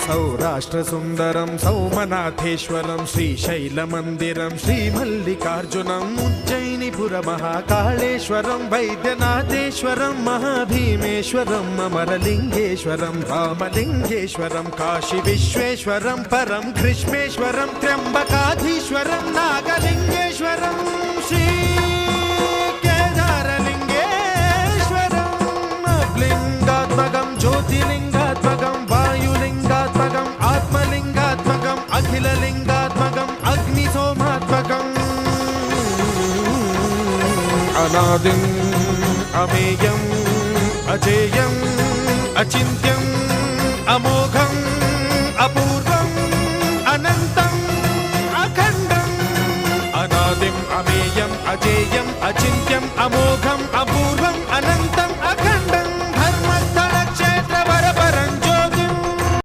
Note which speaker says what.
Speaker 1: सौराष्ट्रसुन्दरं सौमनाथेश्वरं श्रीशैलमन्दिरं श्रीमल्लिकार्जुनम् उज्जयिनीपुरमहाकाळेश्वरं वैद्यनाथेश्वरं महाभीमेश्वरम् अमरलिङ्गेश्वरं रामलिङ्गेश्वरं काशीविश्वेश्वरं परं घृष्मेश्वरं त्र्यम्बकाधीश्वरं नागलिङ्गेश्वरं श्री ज्योतिलिंगात्मकं वायुलिंगात्मकं आत्मलिंगात्मकं अखिललिंगात्मकं अग्निसोमात्मकं अनादिं अमेयं अजेयं अचिन्त्यं अमोघं अपूर्वं अनन्तं अखण्डं अनादिं अमेयं अजेयं अचिन्त्यं अमोघं